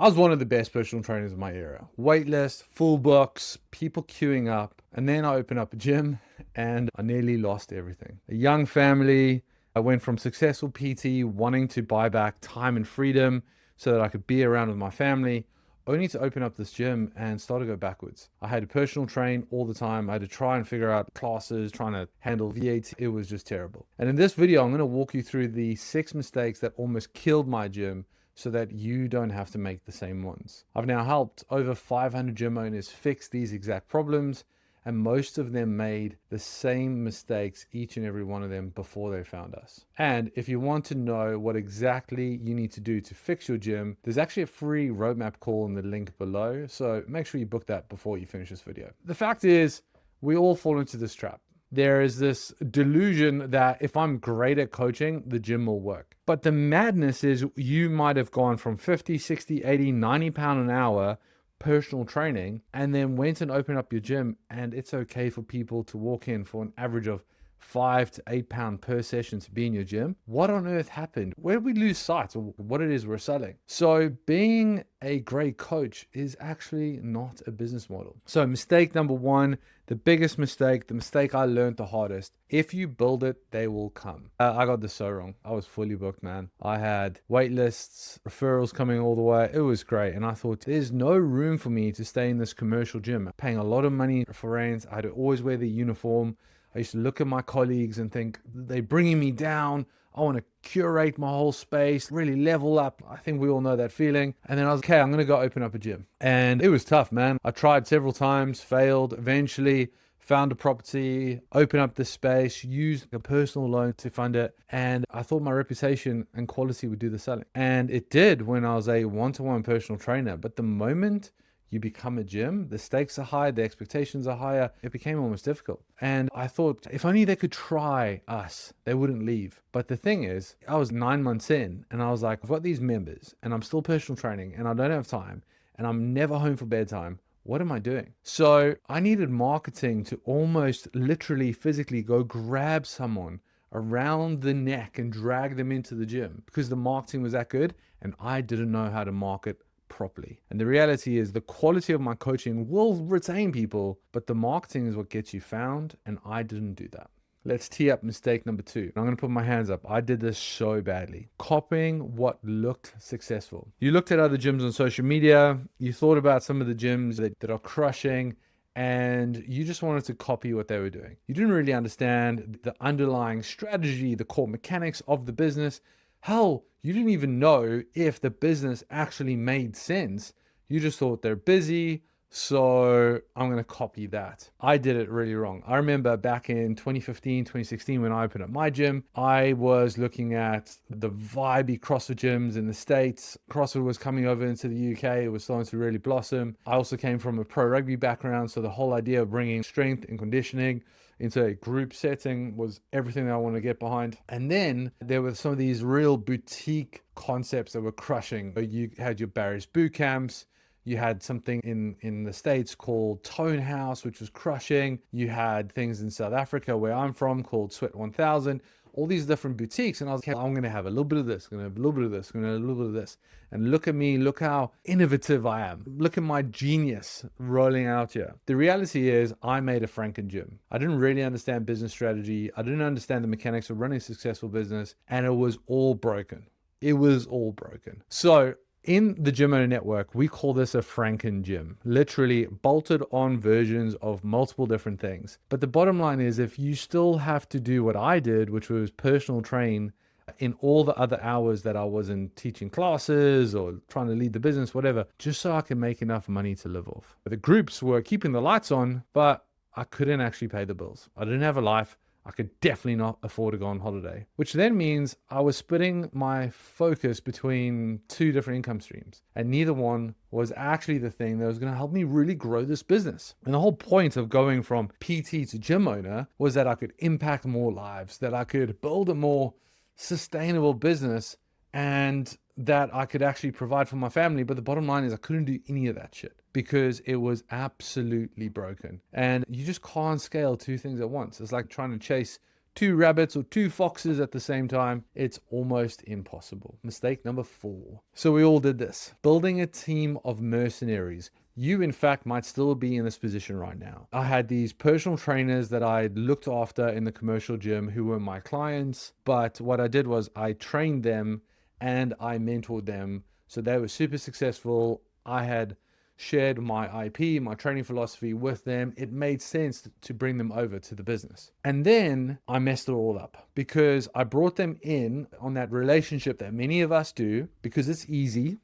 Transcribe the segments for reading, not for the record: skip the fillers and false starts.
I was one of the best personal trainers of my era. Waitlist, full books, people queuing up. And then I opened up a gym and I nearly lost everything. A young family. I went from successful PT wanting to buy back time and freedom so that I could be around with my family, only to open up this gym and start to go backwards. I had to personal train all the time. I had to try and figure out classes, trying to handle VAT. It was just terrible. And in this video, I'm going to walk you through the 6 mistakes that almost killed my gym so that you don't have to make the same ones. I've now helped over 500 gym owners fix these exact problems, and most of them made the same mistakes, each and every one of them, before they found us. And if you want to know what exactly you need to do to fix your gym, there's actually a free roadmap call in the link below. So make sure you book that before you finish this video. The fact is, we all fall into this trap. There is this delusion that if I'm great at coaching, the gym will work. But the madness is you might have gone from 50, 60, 80, 90 pound an hour personal training and then went and opened up your gym, and it's okay for people to walk in for an average of 5 to 8 pound per session to be in your gym. What on earth happened? Where did we lose sight of what it is we're selling? So being a great coach is actually not a business model. So mistake number 1, the biggest mistake, the mistake I learned the hardest: if you build it, they will come. I got this so wrong. I was fully booked, man. I had wait lists, referrals coming all the way. It was great. And I thought, there's no room for me to stay in this commercial gym, paying a lot of money for rent. I had to always wear the uniform. I used to look at my colleagues and think, they're bringing me down. I want to curate my whole space, really level up. I think we all know that feeling. And then I was, okay, I'm going to go open up a gym. And it was tough, man. I tried several times, failed, eventually found a property, opened up the space, used a personal loan to fund it. And I thought my reputation and quality would do the selling. And it did when I was a one-to-one personal trainer. But the moment you become a gym, the stakes are high, the expectations are higher. It became almost difficult. And I thought, if only they could try us, they wouldn't leave. But the thing is, I was 9 months in and I was like, I've got these members and I'm still personal training and I don't have time and I'm never home for bedtime. What am I doing? So I needed marketing to almost literally physically go grab someone around the neck and drag them into the gym because the marketing was that good and I didn't know how to market properly. And the reality is, the quality of my coaching will retain people, but the marketing is what gets you found, and I didn't do that. Let's tee up mistake number 2. I'm going to put my hands up. I did this so badly. Copying what looked successful. You looked at other gyms on social media, you thought about some of the gyms that are crushing, and you just wanted to copy what they were doing. You didn't really understand the underlying strategy, the core mechanics of the business. Hell, you didn't even know if the business actually made sense. You just thought they're busy, so I'm going to copy that. I did it really wrong. I remember back in 2015, 2016, when I opened up my gym, I was looking at the vibey CrossFit gyms in the States. CrossFit was coming over into the UK. It was starting to really blossom. I also came from a pro rugby background, so the whole idea of bringing strength and conditioning into a group setting was everything that I want to get behind. And then there were some of these real boutique concepts that were crushing. You had your Barry's boot camps. You had something in the States called Tone House, which was crushing. You had things in South Africa, where I'm from, called Sweat 1000. All these different boutiques. And I was like, I'm going to have a little bit of this, going to have a little bit of this, going to have a little bit of this. And look at me, look how innovative I am. Look at my genius rolling out here. The reality is, I made a Franken gym. I didn't really understand business strategy. I didn't understand the mechanics of running a successful business. And it was all broken. It was all broken. So in the Gym Owner Network, we call this a Franken gym, literally bolted on versions of multiple different things. But the bottom line is, if you still have to do what I did, which was personal train in all the other hours that I wasn't teaching classes or trying to lead the business, whatever, just so I can make enough money to live off. The groups were keeping the lights on, but I couldn't actually pay the bills. I didn't have a life. I could definitely not afford to go on holiday, which then means I was splitting my focus between 2 different income streams, and neither one was actually the thing that was going to help me really grow this business. And the whole point of going from PT to gym owner was that I could impact more lives, that I could build a more sustainable business, and that I could actually provide for my family. But the bottom line is, I couldn't do any of that shit because it was absolutely broken. And you just can't scale 2 things at once. It's like trying to chase two rabbits or two foxes at the same time. It's almost impossible. Mistake number 4. So we all did this. Building a team of mercenaries. You, in fact, might still be in this position right now. I had these personal trainers that I looked after in the commercial gym who were my clients. But what I did was I trained them and I mentored them. So they were super successful. I had shared my IP, my training philosophy with them. It made sense to bring them over to the business. And then I messed it all up because I brought them in on that relationship that many of us do because it's easy.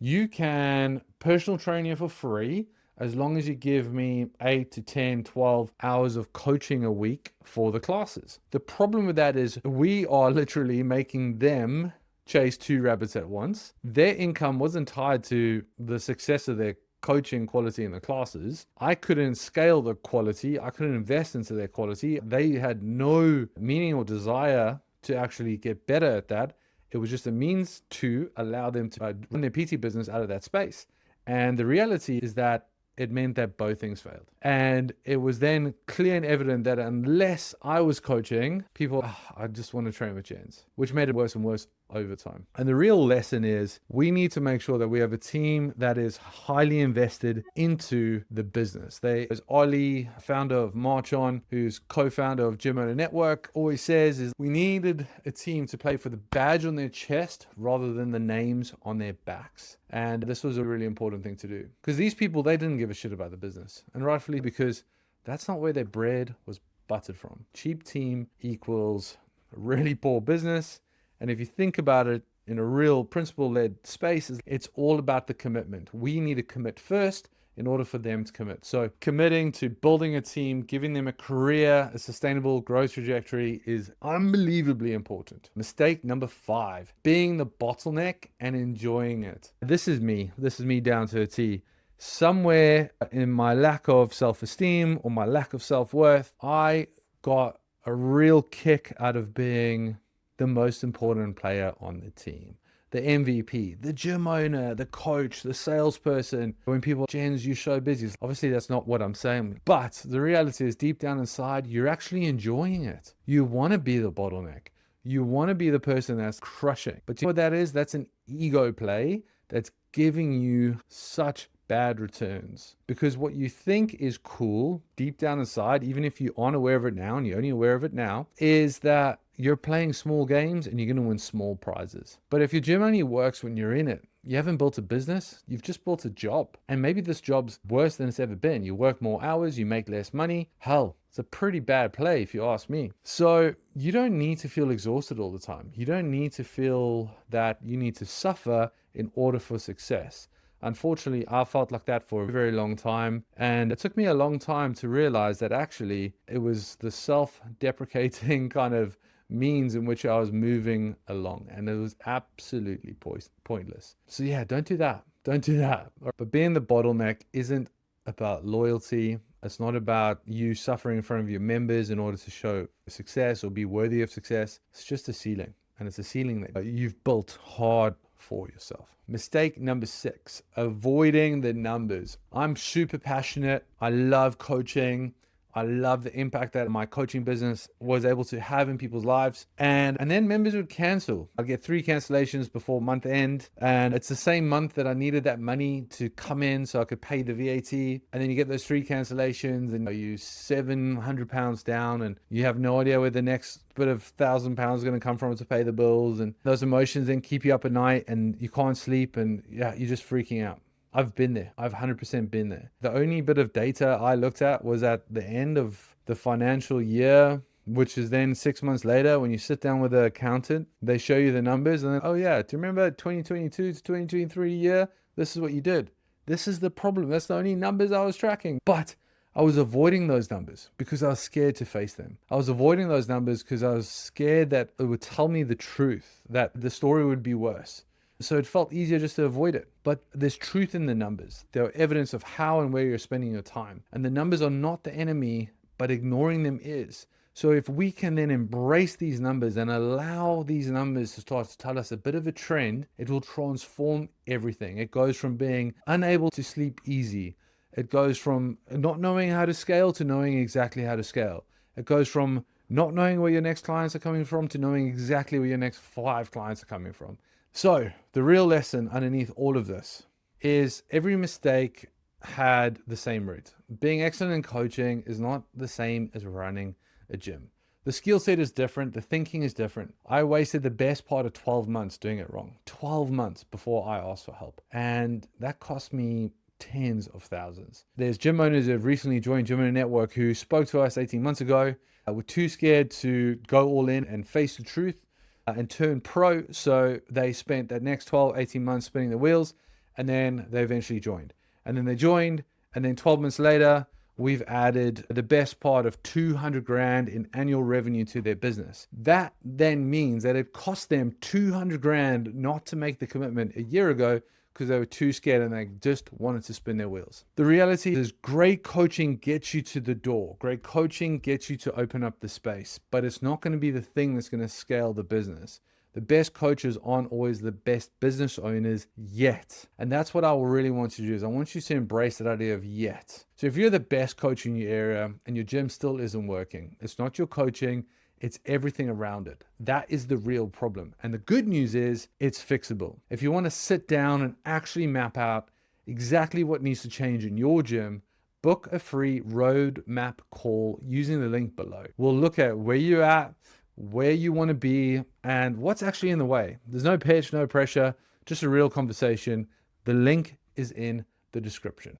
You can personal train you for free as long as you give me 8 to 10, 12 hours of coaching a week for the classes. The problem with that is we are literally making them chase 2 rabbits at once. Their income wasn't tied to the success of their coaching quality in the classes. I couldn't scale the quality. I couldn't invest into their quality. They had no meaning or desire to actually get better at that. It was just a means to allow them to run their PT business out of that space. And the reality is that it meant that both things failed. And it was then clear and evident that unless I was coaching, people, I just want to train with Jens, which made it worse and worse over time. And the real lesson is we need to make sure that we have a team that is highly invested into the business. As Ollie, founder of March On, who's co-founder of Gym Owner Network, always says is we needed a team to play for the badge on their chest rather than the names on their backs. And this was a really important thing to do because these people, they didn't give a shit about the business, and rightfully because that's not where their bread was buttered from. Cheap team equals a really poor business. And if you think about it in a real principle-led space, it's all about the commitment. We need to commit first in order for them to commit. So committing to building a team, giving them a career, a sustainable growth trajectory is unbelievably important. Mistake number 5, being the bottleneck and enjoying it. This is me down to a T. Somewhere in my lack of self-esteem or my lack of self-worth, I got a real kick out of being the most important player on the team. The MVP, the gym owner, the coach, the salesperson. When people, Jens, you're so busy. Obviously, that's not what I'm saying. But the reality is deep down inside, you're actually enjoying it. You want to be the bottleneck. You want to be the person that's crushing. But you know what that is? That's an ego play that's giving you such bad returns. Because what you think is cool deep down inside, even if you aren't aware of it now and you're only aware of it now, is that you're playing small games and you're going to win small prizes. But if your gym only works when you're in it, you haven't built a business, you've just built a job. And maybe this job's worse than it's ever been. You work more hours, you make less money. Hell, it's a pretty bad play if you ask me. So you don't need to feel exhausted all the time. You don't need to feel that you need to suffer in order for success. Unfortunately, I felt like that for a very long time. And it took me a long time to realize that actually it was the self-deprecating kind of means in which I was moving along, and it was absolutely pointless. So yeah, don't do that. Don't do that. But being the bottleneck isn't about loyalty. It's not about you suffering in front of your members in order to show success or be worthy of success. It's just a ceiling, and it's a ceiling that you've built hard for yourself. Mistake number 6, avoiding the numbers. I'm super passionate. I love coaching. I love the impact that my coaching business was able to have in people's lives. And then members would cancel. I'd get 3 cancellations before month end. And it's the same month that I needed that money to come in so I could pay the VAT. And then you get those 3 cancellations and you're £700 down and you have no idea where the next bit of £1,000 is going to come from to pay the bills. And those emotions then keep you up at night and you can't sleep and yeah, you're just freaking out. I've been there. I've 100% been there. The only bit of data I looked at was at the end of the financial year, which is then 6 months later when you sit down with an accountant, they show you the numbers and then, oh yeah, do you remember 2022 to 2023 year? This is what you did. This is the problem. That's the only numbers I was tracking. But I was avoiding those numbers because I was scared to face them. I was avoiding those numbers because I was scared that it would tell me the truth, that the story would be worse. So it felt easier just to avoid it. But there's truth in the numbers. There are evidence of how and where you're spending your time. And the numbers are not the enemy, but ignoring them is. So if we can then embrace these numbers and allow these numbers to start to tell us a bit of a trend, it will transform everything. It goes from being unable to sleep easy. It goes from not knowing how to scale to knowing exactly how to scale. It goes from not knowing where your next clients are coming from to knowing exactly where your next 5 clients are coming from. So the real lesson underneath all of this is every mistake had the same root. Being excellent in coaching is not the same as running a gym. The skill set is different. The thinking is different. I wasted the best part of 12 months doing it wrong. 12 months before I asked for help. And that cost me tens of thousands. There's gym owners who have recently joined Gym Owner Network who spoke to us 18 months ago, were too scared to go all in and face the truth and turn pro. So they spent that next 12, 18 months spinning the wheels, and then they eventually joined. And then they joined, and then 12 months later, we've added the best part of 200 grand in annual revenue to their business. That then means that it cost them 200 grand not to make the commitment a year ago because they were too scared and they just wanted to spin their wheels. The reality is great coaching gets you to the door. Great coaching gets you to open up the space, but it's not going to be the thing that's going to scale the business. The best coaches aren't always the best business owners yet. And that's what I really want you to do is I want you to embrace that idea of yet. So if you're the best coach in your area and your gym still isn't working, it's not your coaching, it's everything around it. That is the real problem. And the good news is it's fixable. If you want to sit down and actually map out exactly what needs to change in your gym, book a free roadmap call using the link below. We'll look at where you're at, where you want to be, and what's actually in the way. There's no pitch, no pressure, just a real conversation. The link is in the description.